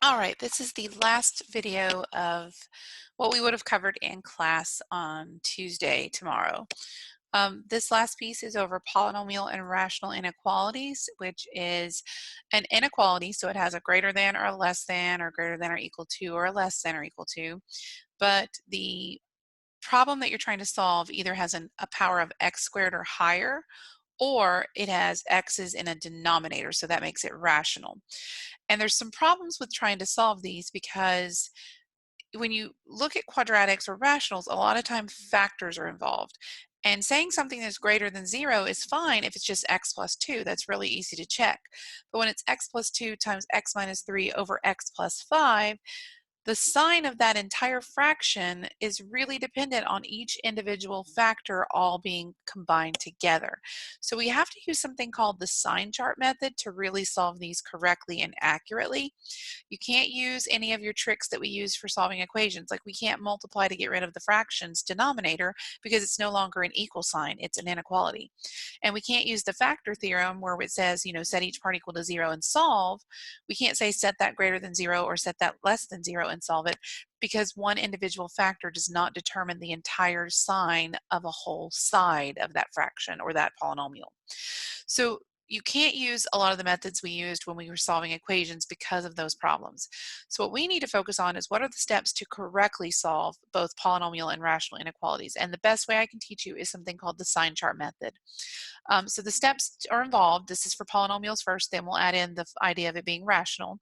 All right, this is the last video of what we would have covered in class on Tuesday, tomorrow. This last piece is over polynomial and rational inequalities, which is an inequality, so it has a greater than or a less than or greater than or equal to or a less than or equal to, but the problem that you're trying to solve either has a power of x squared or higher, or it has x's in a denominator, so that makes it rational. And there's some problems with trying to solve these because when you look at quadratics or rationals, a lot of time factors are involved. And saying something that's greater than 0 is fine if it's just x plus 2. That's really easy to check. But when it's x plus 2 times x minus 3 over x plus 5, the sign of that entire fraction is really dependent on each individual factor all being combined together. So we have to use something called the sign chart method to really solve these correctly and accurately. You can't use any of your tricks that we use for solving equations. Like we can't multiply to get rid of the fraction's denominator because it's no longer an equal sign, it's an inequality. And we can't use the factor theorem where it says, set each part equal to 0 and solve. We can't say set that greater than 0 or set that less than 0 and solve it, because one individual factor does not determine the entire sign of a whole side of that fraction or that polynomial. So you can't use a lot of the methods we used when we were solving equations because of those problems. So what we need to focus on is what are the steps to correctly solve both polynomial and rational inequalities. And the best way I can teach you is something called the sign chart method. So the steps are involved. This is for polynomials first, then we'll add in the idea of it being rational.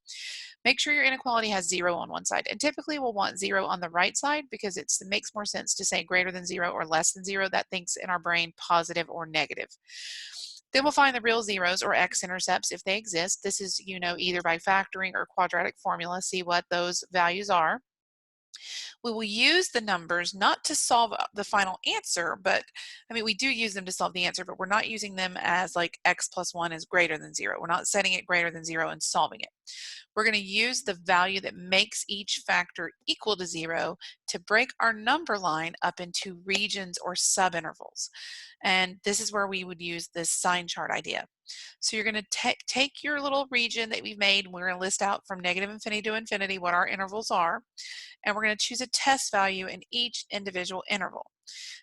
Make sure your inequality has 0 on one side. And typically we'll want 0 on the right side because it makes more sense to say greater than 0 or less than 0. That thinks in our brain positive or negative. Then we'll find the real zeros or x-intercepts if they exist. This is, either by factoring or quadratic formula, see what those values are. We will use the numbers not to solve the final answer, but we do use them to solve the answer, but we're not using them as like x plus 1 is greater than 0. We're not setting it greater than 0 and solving it. We're going to use the value that makes each factor equal to 0 to break our number line up into regions or subintervals. And this is where we would use this sign chart idea. So you're going to take your little region that we've made. We're going to list out from negative infinity to infinity what our intervals are. And we're going to choose a test value in each individual interval.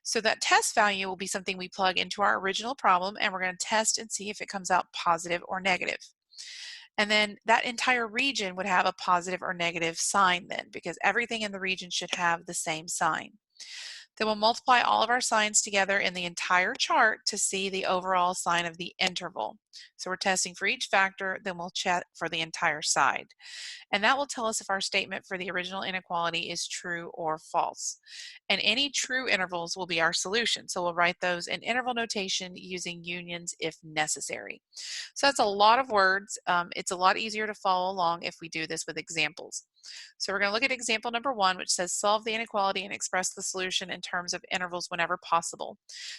So that test value will be something we plug into our original problem, and we're going to test and see if it comes out positive or negative. And then that entire region would have a positive or negative sign then, because everything in the region should have the same sign. Then we'll multiply all of our signs together in the entire chart to see the overall sign of the interval. So we're testing for each factor, then we'll check for the entire side. And that will tell us if our statement for the original inequality is true or false. And any true intervals will be our solution. So we'll write those in interval notation using unions if necessary. So that's a lot of words. It's a lot easier to follow along if we do this with examples. So we're going to look at example number 1, which says solve the inequality and express the solution in terms of intervals whenever possible.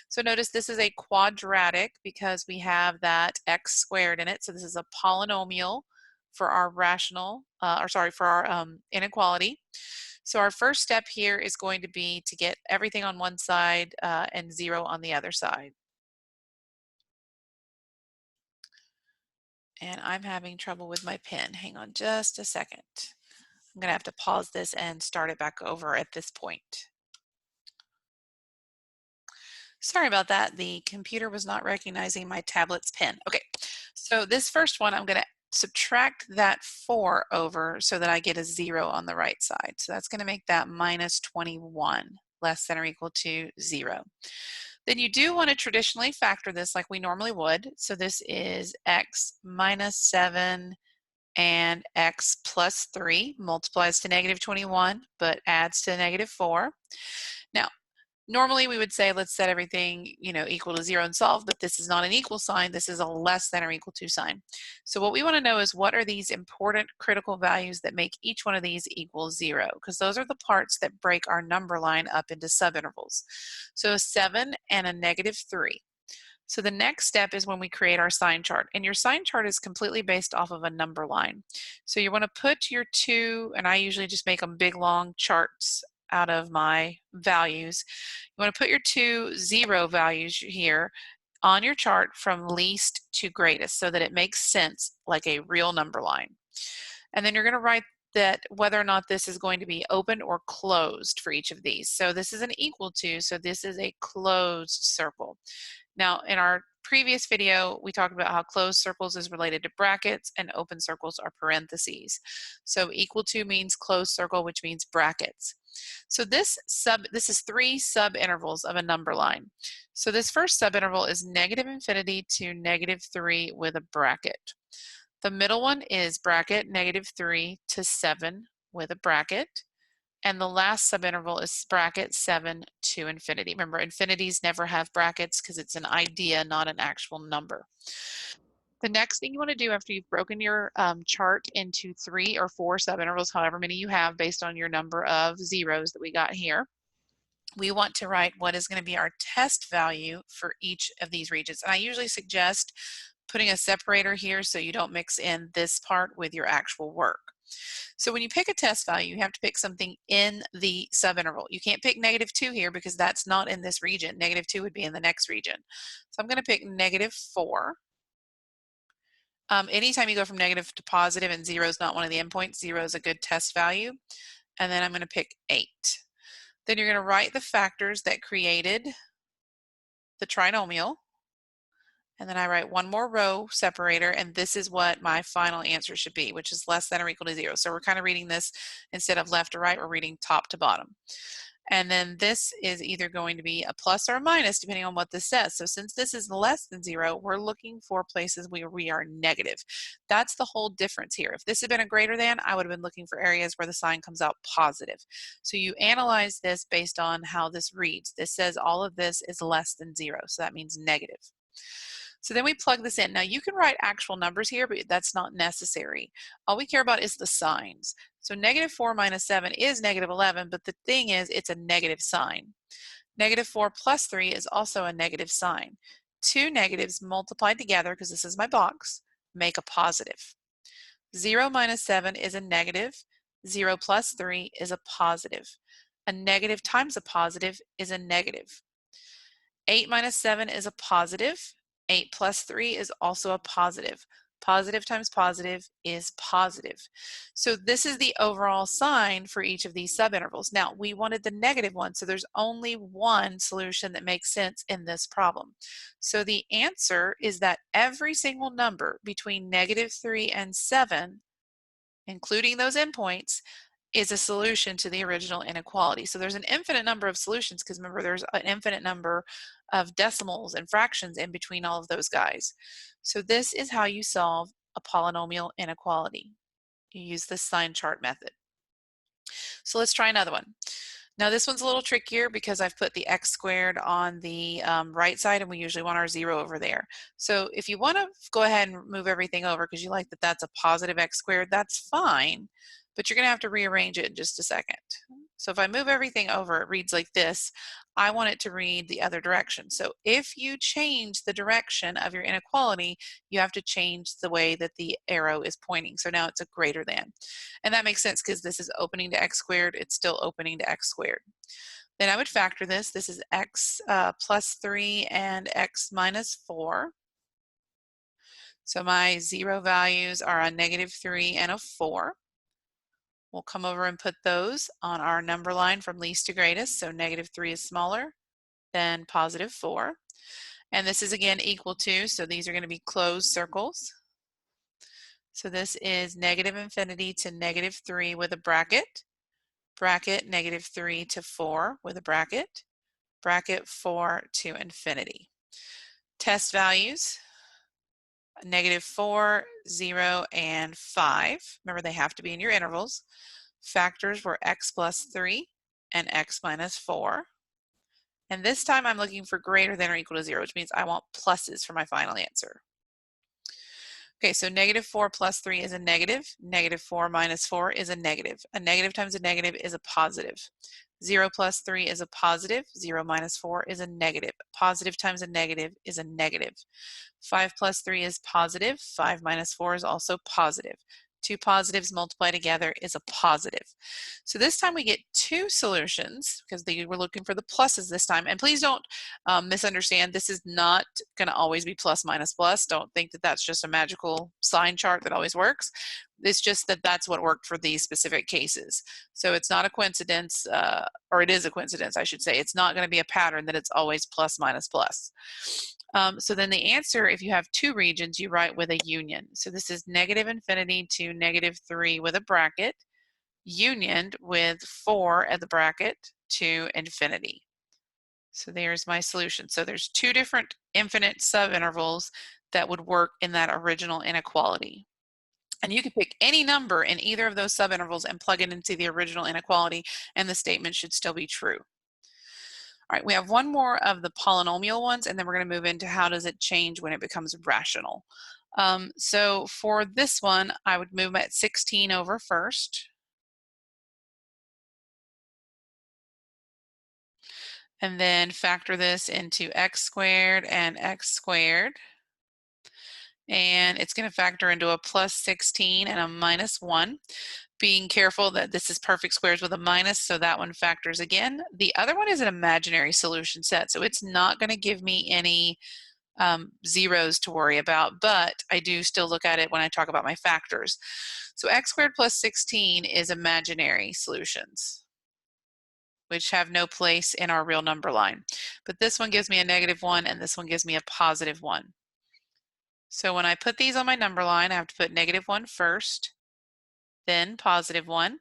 So notice this is a quadratic because we have that x squared in it. So this is a polynomial for our for our inequality. So our first step here is going to be to get everything on one side and 0 on the other side. And I'm having trouble with my pen. Hang on just a second. I'm going to have to pause this and start it back over at this point. Sorry about that. The computer was not recognizing my tablet's pen. Okay, so this first one, I'm going to subtract that 4 over so that I get a 0 on the right side. So that's going to make that minus 21, less than or equal to 0. Then you do want to traditionally factor this like we normally would. So this is x minus 7 and x plus 3 multiplies to negative 21, but adds to negative 4. Now, normally we would say let's set everything equal to 0 and solve, but this is not an equal sign. This is a less than or equal to sign. So what we want to know is what are these important critical values that make each one of these equal 0, because those are the parts that break our number line up into subintervals. So a 7 and a negative 3. So the next step is when we create our sign chart, and your sign chart is completely based off of a number line. So you want to put your 2, and I usually just make them big long charts out of my values. You want to put your 2 0 values here on your chart from least to greatest so that it makes sense like a real number line. And then you're going to write that whether or not this is going to be open or closed for each of these. So this is an equal to, so this is a closed circle. Now, in our previous video, we talked about how closed circles is related to brackets and open circles are parentheses. So equal to means closed circle, which means brackets. So this is 3 subintervals of a number line. So this first subinterval is -infinity to -3 with a bracket. The middle one is bracket -3 to 7 with a bracket. And the last subinterval is bracket 7 to infinity. Remember, infinities never have brackets because it's an idea, not an actual number. The next thing you want to do after you've broken your chart into 3 or 4 subintervals, however many you have based on your number of zeros that we got here, we want to write what is going to be our test value for each of these regions. And I usually suggest putting a separator here so you don't mix in this part with your actual work. So when you pick a test value, you have to pick something in the subinterval. You can't pick -2 here because that's not in this region. -2 would be in the next region. So I'm going to pick -4. Anytime you go from negative to positive and 0 is not one of the endpoints, 0 is a good test value. And then I'm going to pick 8. Then you're going to write the factors that created the trinomial. And then I write one more row separator, and this is what my final answer should be, which is less than or equal to 0. So we're kind of reading this instead of left to right, we're reading top to bottom. And then this is either going to be a plus or a minus, depending on what this says. So since this is less than 0, we're looking for places where we are negative. That's the whole difference here. If this had been a greater than, I would have been looking for areas where the sign comes out positive. So you analyze this based on how this reads. This says all of this is less than 0, so that means negative. So then we plug this in. Now you can write actual numbers here, but that's not necessary. All we care about is the signs. So -4 minus 7 is -11, but the thing is it's a negative sign. -4 plus 3 is also a negative sign. 2 negatives multiplied together, because this is my box, make a positive. 0 minus 7 is a negative. 0 plus 3 is a positive. A negative times a positive is a negative. 8 minus 7 is a positive. 8 plus 3 is also a positive. Positive times positive is positive. So this is the overall sign for each of these subintervals. Now, we wanted the negative one, so there's only one solution that makes sense in this problem. So the answer is that every single number between -3 and 7, including those endpoints, is a solution to the original inequality. So there's an infinite number of solutions because remember there's an infinite number of decimals and fractions in between all of those guys. So this is how you solve a polynomial inequality. You use the sign chart method. So let's try another one. Now this one's a little trickier because I've put the x squared on the right side and we usually want our 0 over there. So if you want to go ahead and move everything over because you like that that's a positive x squared, that's fine. But you're going to have to rearrange it in just a second. So if I move everything over, it reads like this. I want it to read the other direction. So if you change the direction of your inequality, you have to change the way that the arrow is pointing. So now it's a greater than. And that makes sense because this is opening to x squared. It's still opening to x squared. Then I would factor this. This is x plus 3 and x minus 4. So my 0 values are a -3 and a 4. We'll come over and put those on our number line from least to greatest. So -3 is smaller than +4. And this is again equal to, so these are going to be closed circles. So this is -infinity to -3 with a bracket, bracket -3 to 4 with a bracket, bracket 4 to infinity. Test values, -4, 0, and 5. Remember, they have to be in your intervals. Factors were x plus 3 and x minus 4. And this time I'm looking for greater than or equal to 0, which means I want pluses for my final answer. Okay, so -4 plus 3 is a negative. -4 minus 4 is a negative. A negative times a negative is a positive. 0 plus 3 is a positive. 0 minus 4 is a negative. Positive times a negative is a negative. 5 plus 3 is positive. 5 minus 4 is also positive. Two positives multiplied together is a positive. So this time we get two solutions because we're looking for the pluses this time. And please don't misunderstand, this is not going to always be plus minus plus. Don't think that that's just a magical sign chart that always works. It's just that that's what worked for these specific cases. So it's not a coincidence, or it is a coincidence, I should say. It's not going to be a pattern that it's always plus, minus, plus. So then the answer, if you have two regions, you write with a union. So this is negative infinity to negative 3 with a bracket, unioned with 4 at the bracket to infinity. So there's my solution. So there's two different infinite subintervals that would work in that original inequality. And you can pick any number in either of those subintervals and plug it into the original inequality, and the statement should still be true. All right, we have one more of the polynomial ones, and then we're going to move into how does it change when it becomes rational. So for this one, I would move at 16 over first. And then factor this into x squared and x squared. And it's going to factor into a plus 16 and a minus 1. Being careful that this is perfect squares with a minus, so that one factors again. The other one is an imaginary solution set, so it's not going to give me any zeros to worry about, but I do still look at it when I talk about my factors. So x squared plus 16 is imaginary solutions, which have no place in our real number line. But this one gives me a -1, and this one gives me a +1. So when I put these on my number line, I have to put -1 first, then +1,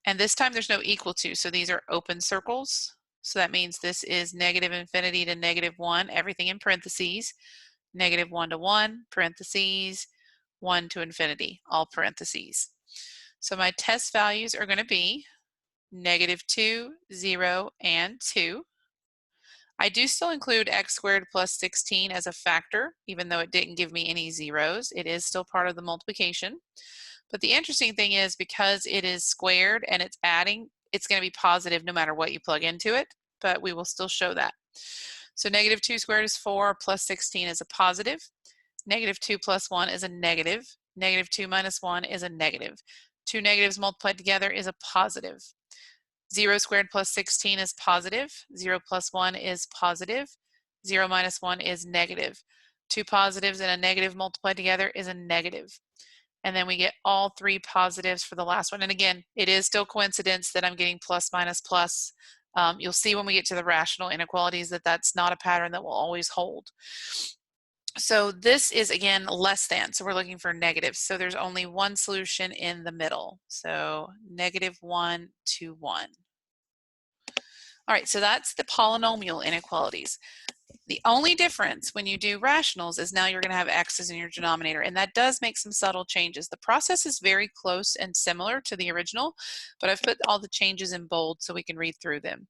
and this time there's no equal to, so these are open circles. So that means this is negative infinity to -1, everything in parentheses, -1 to 1, parentheses, 1 to infinity, all parentheses. So my test values are going to be -2, 0, and 2. I do still include x squared plus 16 as a factor, even though it didn't give me any zeros. It is still part of the multiplication. But the interesting thing is, because it is squared and it's adding, it's going to be positive no matter what you plug into it, but we will still show that. So -2 squared is 4, plus 16 is a positive. -2 plus 1 is a negative. -2 minus 1 is a negative. Two negatives multiplied together is a positive. 0 squared plus 16 is positive. 0 plus 1 is positive. 0 minus 1 is negative. Two positives and a negative multiplied together is a negative. And then we get all three positives for the last one. And again, it is still coincidence that I'm getting plus, minus, plus. You'll see when we get to the rational inequalities that that's not a pattern that will always hold. So this is, again, less than. So we're looking for negatives. So there's only one solution in the middle. So -1 to 1. All right, so that's the polynomial inequalities. The only difference when you do rationals is now you're going to have x's in your denominator, and that does make some subtle changes. The process is very close and similar to the original, but I've put all the changes in bold so we can read through them.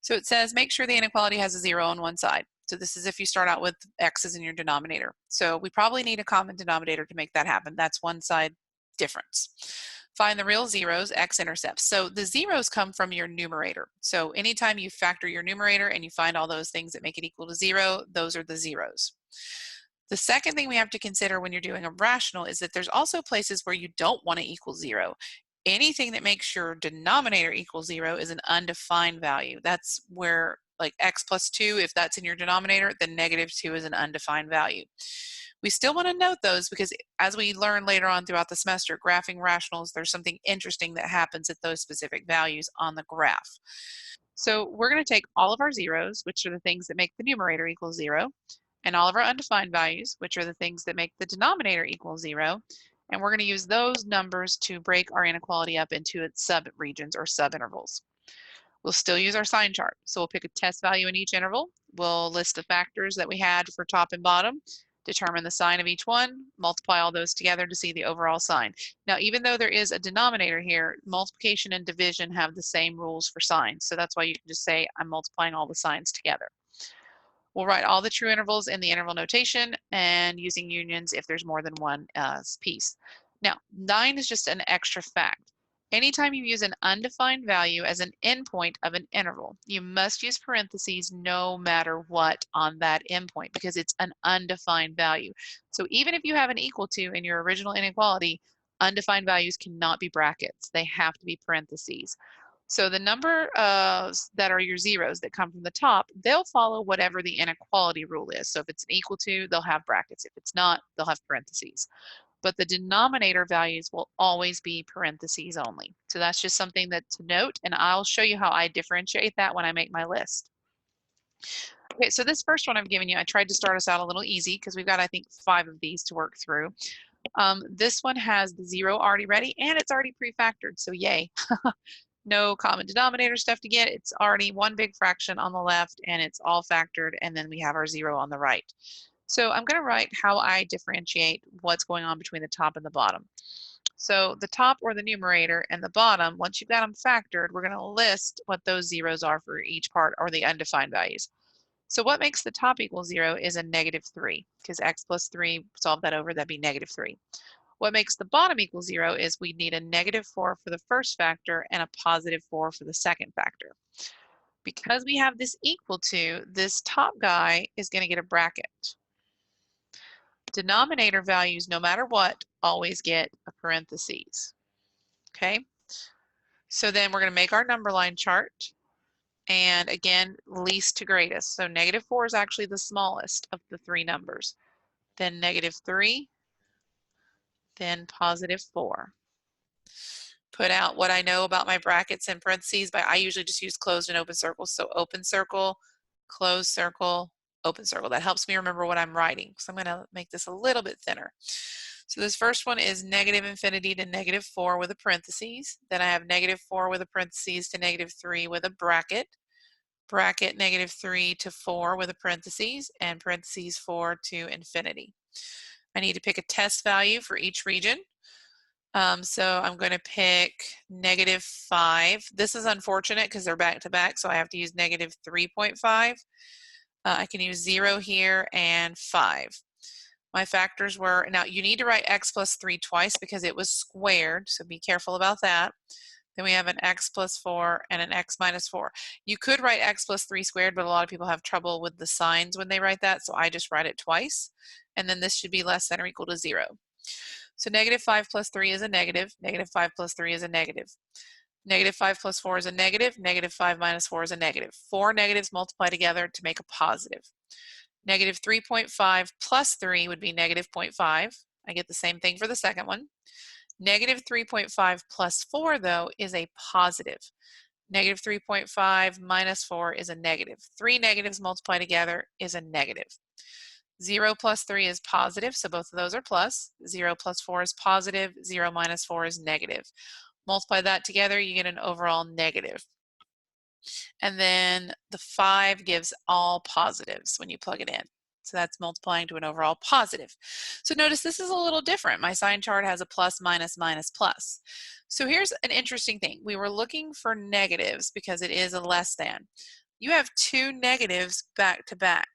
So it says make sure the inequality has a 0 on one side. So this is if you start out with x's in your denominator. So we probably need a common denominator to make that happen. That's one side difference. Find the real zeros, x-intercepts. So the zeros come from your numerator. So anytime you factor your numerator and you find all those things that make it equal to 0, those are the zeros. The second thing we have to consider when you're doing a rational is that there's also places where you don't want to equal 0. Anything that makes your denominator equal 0 is an undefined value. That's where, like x plus 2, if that's in your denominator, then -2 is an undefined value. We still want to note those because as we learn later on throughout the semester, graphing rationals, there's something interesting that happens at those specific values on the graph. So we're going to take all of our zeros, which are the things that make the numerator equal 0, and all of our undefined values, which are the things that make the denominator equal 0, and we're going to use those numbers to break our inequality up into its sub-regions or subintervals. We'll still use our sign chart. So we'll pick a test value in each interval. We'll list the factors that we had for top and bottom, determine the sign of each one, multiply all those together to see the overall sign. Now, even though there is a denominator here, multiplication and division have the same rules for signs. So that's why you can just say, I'm multiplying all the signs together. We'll write all the true intervals in the interval notation and using unions if there's more than one piece. Now, 9 is just an extra fact. Anytime you use an undefined value as an endpoint of an interval, you must use parentheses no matter what on that endpoint because it's an undefined value. So even if you have an equal to in your original inequality, undefined values cannot be brackets. They have to be parentheses. So the number that are your zeros that come from the top, they'll follow whatever the inequality rule is. So if it's an equal to, they'll have brackets. If it's not, they'll have parentheses. but the denominator values will always be parentheses only. So that's just something that to note, and I'll show you how I differentiate that when I make my list. Okay, so this first one I've given you, I tried to start us out a little easy because we've got, I think, 5 of these to work through. This one has the 0 already ready, and it's already pre-factored, so yay. No common denominator stuff to get. It's already one big fraction on the left, and it's all factored, and then we have our 0 on the right. So I'm going to write how I differentiate what's going on between the top and the bottom. So the top, or the numerator, and the bottom, once you've got them factored, we're going to list what those zeros are for each part, or the undefined values. So what makes the top equal 0 is a -3, because x plus 3, solve that over, that'd be -3. What makes the bottom equal 0 is we need a -4 for the first factor and a +4 for the second factor. Because we have this equal to, this top guy is going to get a bracket. Denominator values, no matter what, always get a parentheses. Okay? So then we're going to make our number line chart. And again, least to greatest. So -4 is actually the smallest of the 3 numbers. Then -3, then +4. Put out what I know about my brackets and parentheses, but I usually just use closed and open circles. So open circle, closed circle, open circle. That helps me remember what I'm writing. So I'm going to make this a little bit thinner. So this first one is -infinity to -4 with a parentheses. Then I have -4 with a parentheses to -3 with a bracket. Bracket -3 to 4 with a parentheses, and parentheses 4 to infinity. I need to pick a test value for each region. So I'm going to pick -5. This is unfortunate because they're back to back, so I have to use -3.5. I can use 0 here and 5. My factors were, now you need to write x plus 3 twice because it was squared, so be careful about that. Then we have an x plus 4 and an x minus 4. You could write x plus 3 squared, but a lot of people have trouble with the signs when they write that, so I just write it twice. And then this should be less than or equal to 0. So -5 plus 3 is a negative. -5 plus 3 is a negative. -5 plus 4 is a negative. -5 minus 4 is a negative. 4 negatives multiply together to make a positive. -3.5 plus 3 would be -0.5. I get the same thing for the second one. -3.5 plus 4, though, is a positive. -3.5 minus 4 is a negative. 3 negatives multiplied together is a negative. 0 plus 3 is positive, so both of those are plus. 0 plus 4 is positive. 0 minus 4 is negative. Multiply that together, you get an overall negative. And then the 5 gives all positives when you plug it in. So that's multiplying to an overall positive. So notice this is a little different. My sign chart has a plus, minus, minus, plus. So here's an interesting thing. We were looking for negatives because it is a less than. You have 2 negatives back to back.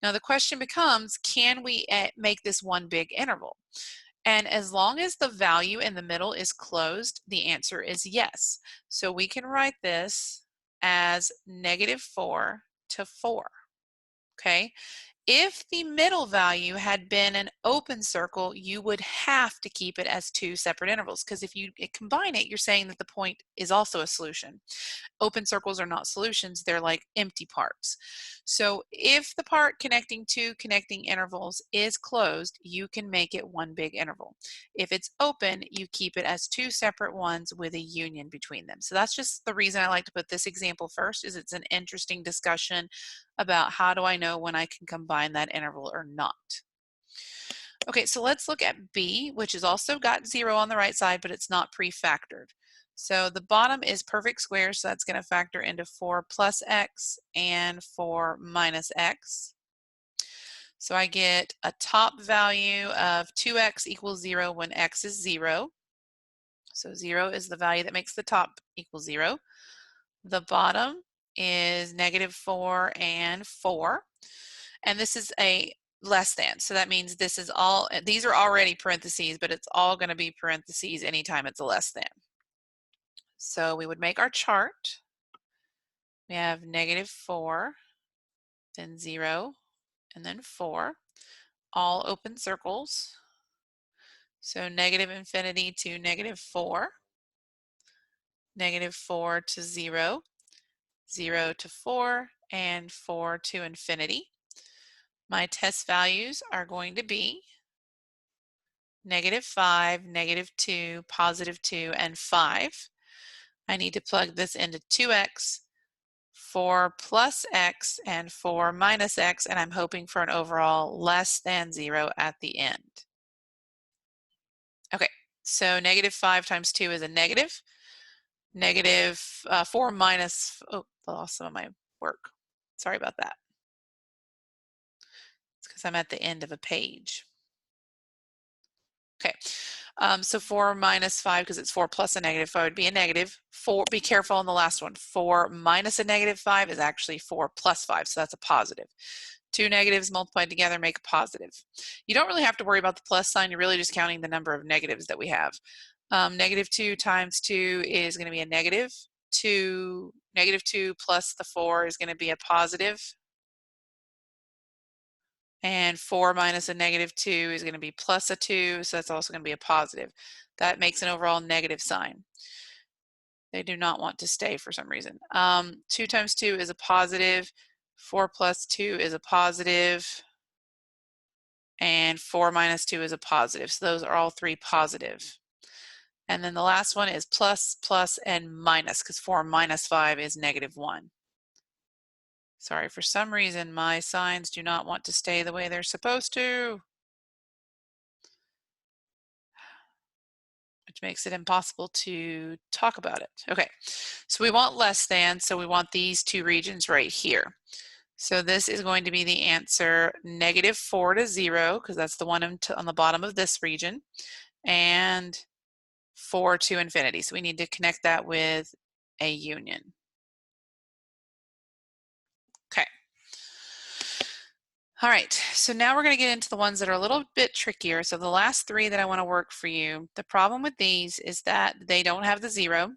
Now the question becomes, can we make this one big interval? And as long as the value in the middle is closed, the answer is yes. So we can write this as -4 to 4, okay? If the middle value had been an open circle, you would have to keep it as 2 separate intervals, because if you combine it, you're saying that the point is also a solution. Open circles are not solutions, they're like empty parts. So if the part connecting 2 connecting intervals is closed, you can make it one big interval. If it's open, you keep it as 2 separate ones with a union between them. So that's just the reason I like to put this example first, is it's an interesting discussion about how do I know when I can combine that interval or not. Okay, so let's look at B, which has also got 0 on the right side, but it's not pre-factored. So the bottom is perfect squares, so that's going to factor into 4 plus x and 4 minus x. So I get a top value of 2x equals 0 when x is 0. So 0 is the value that makes the top equal 0. The bottom is -4 and 4. And this is a less than. So that means this is all, these are already parentheses, but it's all going to be parentheses anytime it's a less than. So we would make our chart. We have -4, then 0, and then 4, all open circles. So -infinity to -4, -4 to 0, 0 to 4, and 4 to infinity. My test values are going to be -5, -2, +2, and 5. I need to plug this into 2x, 4 plus x, and 4 minus x, and I'm hoping for an overall less than 0 at the end. Okay, so -5 times 2 is a negative. Negative 4 minus, oh, I lost some of my work. Sorry about that. It's because I'm at the end of a page. Okay, so 4 minus 5, because it's 4 plus a -5 would be a negative. 4, be careful on the last one. 4 minus a -5 is actually 4 plus 5, so that's a positive. Two negatives multiplied together make a positive. You don't really have to worry about the plus sign. You're really just counting the number of negatives that we have. -2 times 2 is going to be a negative. -2 plus the 4 is going to be a positive. And 4 minus a -2 is going to be plus a 2, so that's also going to be a positive. That makes an overall negative sign. They do not want to stay for some reason. 2 times 2 is a positive. 4 plus 2 is a positive. And 4 minus 2 is a positive. So those are all three positive. And then the last one is plus, plus, and minus, because 4 minus 5 is -1. Sorry, for some reason my signs do not want to stay the way they're supposed to, which makes it impossible to talk about it. Okay, so we want less than, so we want these two regions right here. So this is going to be the answer, -4 to 0, because that's the one on the bottom of this region, and 4 to infinity. So we need to connect that with a union. Okay. All right, so now we're going to get into the ones that are a little bit trickier. So the last three that I want to work for you, the problem with these is that they don't have the 0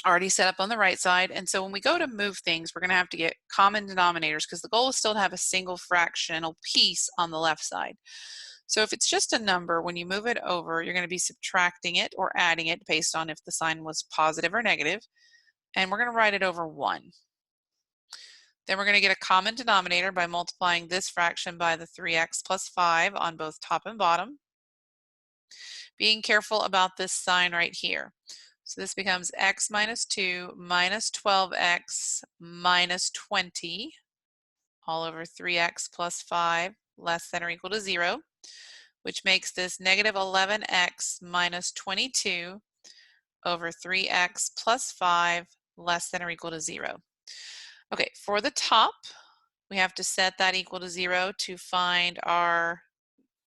already set up on the right side. And so when we go to move things, we're going to have to get common denominators, because the goal is still to have a single fractional piece on the left side. So if it's just a number, when you move it over, you're going to be subtracting it or adding it based on if the sign was positive or negative. And we're going to write it over 1. Then we're going to get a common denominator by multiplying this fraction by the 3x plus 5 on both top and bottom. Being careful about this sign right here. So this becomes x minus 2 minus 12x minus 20 all over 3x plus 5 less than or equal to 0, which makes this -11x minus 22 over 3x plus 5 less than or equal to 0. Okay, for the top, we have to set that equal to 0 to find our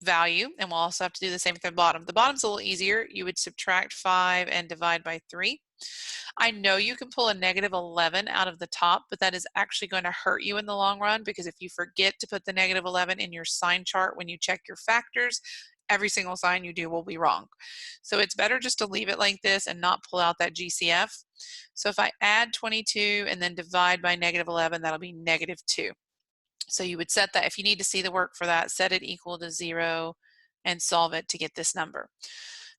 value, and we'll also have to do the same with the bottom. The bottom's a little easier. You would subtract 5 and divide by 3. I know you can pull a -11 out of the top, but that is actually going to hurt you in the long run, because if you forget to put the -11 in your sign chart when you check your factors, every single sign you do will be wrong. So it's better just to leave it like this and not pull out that GCF. So if I add 22 and then divide by -11, that'll be -2. So you would set that, if you need to see the work for that, set it equal to 0 and solve it to get this number.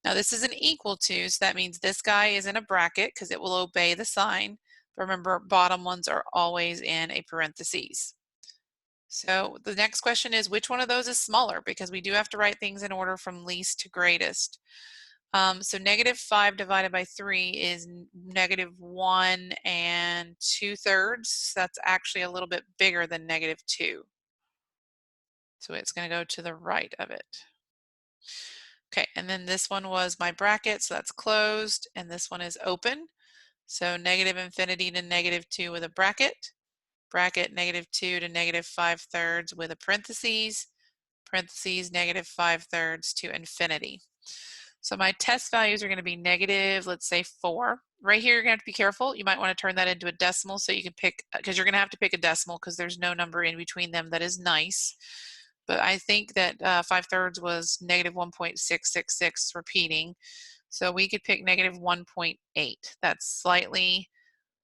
Now this is an equal to, so that means this guy is in a bracket because it will obey the sign. But remember, bottom ones are always in a parentheses. So the next question is, which one of those is smaller? Because we do have to write things in order from least to greatest. So -5 divided by 3 is -1 2/3. That's actually a little bit bigger than -2. So it's going to go to the right of it. Okay, and then this one was my bracket, so that's closed, and this one is open. So -infinity to -2 with a bracket, bracket -2 to -5/3 with a parentheses, parentheses -5/3 to infinity. So my test values are going to be negative, let's say 4. Right here, you're going to have to be careful. You might want to turn that into a decimal so you can pick, because you're going to have to pick a decimal because there's no number in between them that is nice. But I think that 5/3 was -1.666 repeating. So we could pick -1.8. That's slightly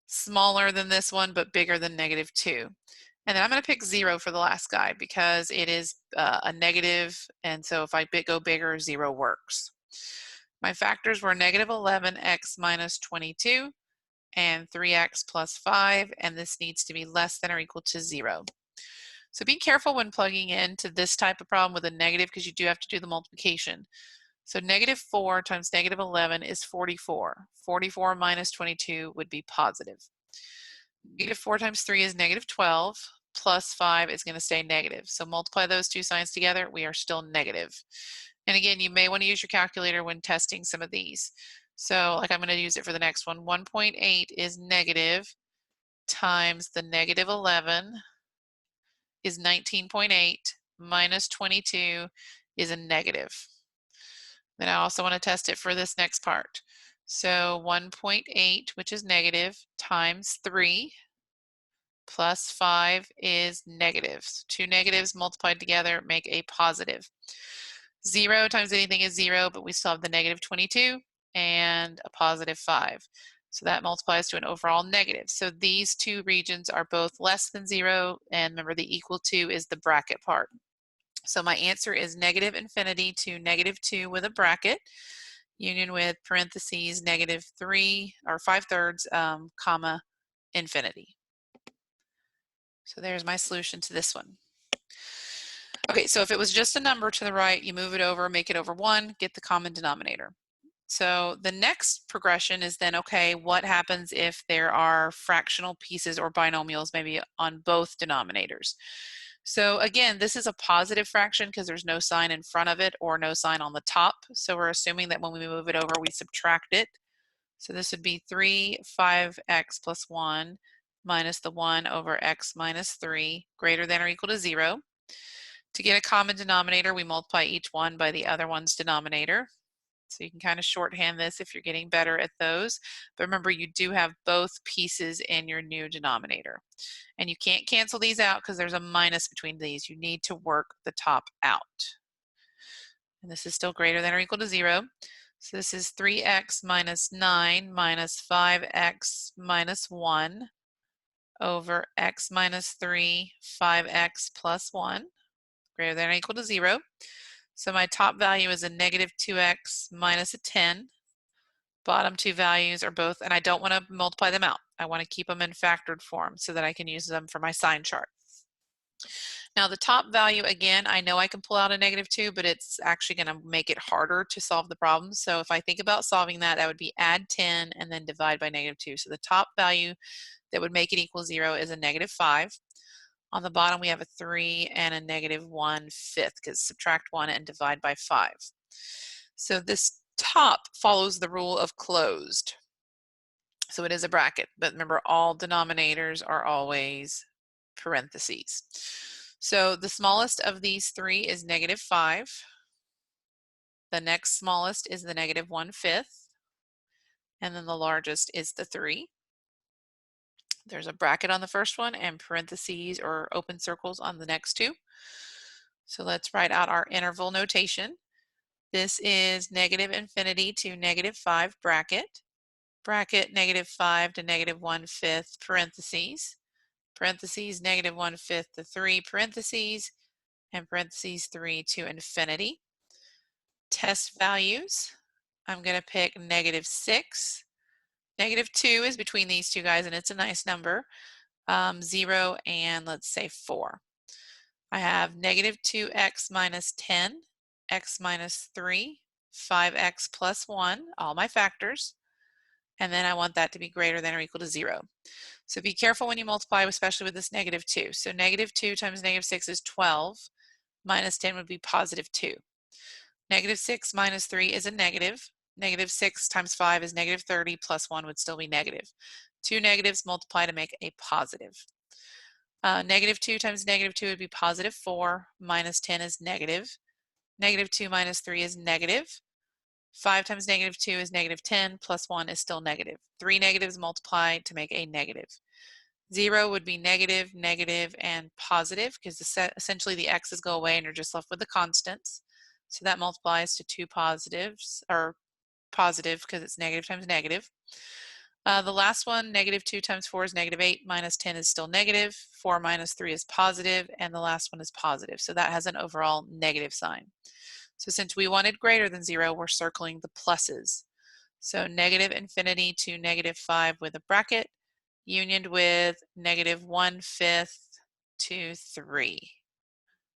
smaller than this one, but bigger than -2. And then I'm going to pick 0 for the last guy because it is a negative. And so if I go bigger, 0 works. My factors were -11x minus 22 and 3x plus 5. And this needs to be less than or equal to 0. So be careful when plugging into this type of problem with a negative, because you do have to do the multiplication. So negative 4 times negative 11 is 44. 44 minus 22 would be positive. Negative 4 times 3 is negative 12, plus 5 is going to stay negative. So multiply those two signs together, we are still negative. And again, you may want to use your calculator when testing some of these. So like I'm going to use it for the next one. 1.8 is negative times the negative 11 is 19.8 minus 22 is a negative. Then I also want to test it for this next part. So 1.8, which is negative, times 3 plus 5 is negative. So two negatives multiplied together make a positive. 0 times anything is 0, but we still have the negative 22 and a positive 5. So that multiplies to an overall negative. So these two regions are both less than 0, and remember the equal to is the bracket part. So my answer is negative infinity to negative 2 with a bracket, union with parentheses negative 3 or 5/3, comma, infinity. So there's my solution to this one. Okay, so if it was just a number to the right, you move it over, make it over 1, get the common denominator. So the next progression is then, okay, what happens if there are fractional pieces or binomials maybe on both denominators? So again, this is a positive fraction because there's no sign in front of it or no sign on the top. So we're assuming that when we move it over, we subtract it. So this would be 3, 5x plus 1 minus the 1 over x minus 3 greater than or equal to 0. To get a common denominator, we multiply each one by the other one's denominator. So you can kind of shorthand this if you're getting better at those. But remember, you do have both pieces in your new denominator. And you can't cancel these out because there's a minus between these. You need to work the top out. And this is still greater than or equal to 0. So this is 3x minus 9 minus 5x minus 1 over x minus 3, 5x plus 1, greater than or equal to 0. So my top value is a negative 2x minus a 10. Bottom two values are both, and I don't want to multiply them out. I want to keep them in factored form so that I can use them for my sign chart. Now the top value, again, I know I can pull out a negative 2, but it's actually going to make it harder to solve the problem. So if I think about solving that, that would be add 10 and then divide by negative 2. So the top value that would make it equal 0 is a negative 5. On the bottom, we have a 3 and a negative 1/5 because subtract 1 and divide by 5. So this top follows the rule of closed. So it is a bracket, but remember all denominators are always parentheses. So the smallest of these three is negative 5. The next smallest is the negative 1/5. And then the largest is the 3. There's a bracket on the first one and parentheses or open circles on the next two. So let's write out our interval notation. This is negative infinity to negative 5 bracket, bracket negative 5 to negative 1/5 parentheses, parentheses negative 1/5 to 3 parentheses, and parentheses 3 to infinity. Test values, I'm going to pick negative 6. Negative 2 is between these two guys and it's a nice number. 0 and let's say 4. I have negative 2x minus 10, x minus 3, 5x plus 1, all my factors, and then I want that to be greater than or equal to 0. So be careful when you multiply, especially with this negative 2. So negative 2 times negative 6 is 12, minus 10 would be positive 2. Negative 6 minus 3 is a negative. Negative 6 times 5 is negative 30, plus 1 would still be negative. Two negatives multiply to make a positive. Negative 2 times negative 2 would be positive 4, minus 10 is negative. Negative 2 minus 3 is negative. 5 times negative 2 is negative 10, plus 1 is still negative. Three negatives multiply to make a negative. 0 would be negative, negative, and positive because essentially the x's go away and you're just left with the constants. So that multiplies to two positives, or positive because it's negative times negative. The last one, negative 2 times 4 is negative 8, minus 10 is still negative, 4 minus 3 is positive, and the last one is positive. So that has an overall negative sign. So since we wanted greater than 0, we're circling the pluses. So negative infinity to negative 5 with a bracket, unioned with negative 1/5 to 3.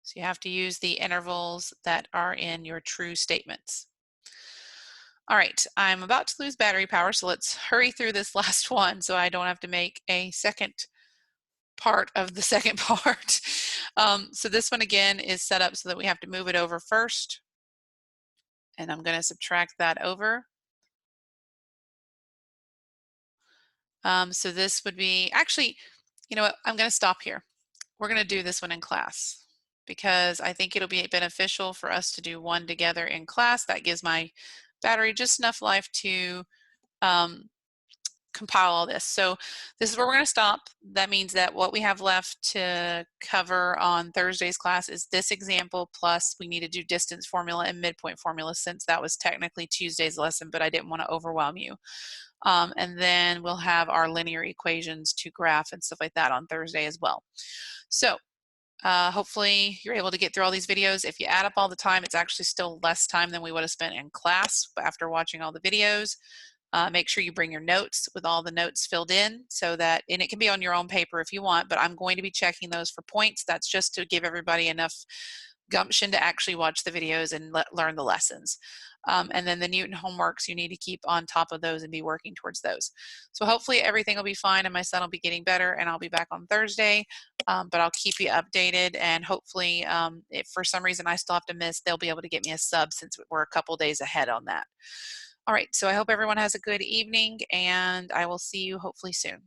So you have to use the intervals that are in your true statements. All right, I'm about to lose battery power, so let's hurry through this last one so I don't have to make a second part of the second part. So this one again is set up so that we have to move it over first. And I'm going to subtract that over. So this would be, actually, you know what, I'm going to stop here. We're going to do this one in class because I think it'll be beneficial for us to do one together in class. That gives my battery just enough life to compile all this. So this is where we're going to stop. That means that what we have left to cover on Thursday's class is this example, plus we need to do distance formula and midpoint formula since that was technically Tuesday's lesson, but I didn't want to overwhelm you. And then we'll have our linear equations to graph and stuff like that on Thursday as well. So hopefully you're able to get through all these videos. If you add up all the time, it's actually still less time than we would have spent in class after watching all the videos. Make sure you bring your notes with all the notes filled in so that, and it can be on your own paper if you want, but I'm going to be checking those for points. That's just to give everybody enough gumption to actually watch the videos and learn the lessons. And then the Newton homeworks, you need to keep on top of those and be working towards those. So hopefully everything will be fine and my son will be getting better and I'll be back on Thursday, but I'll keep you updated and hopefully if for some reason I still have to miss, they'll be able to get me a sub since we're a couple days ahead on that. All right, so I hope everyone has a good evening and I will see you hopefully soon.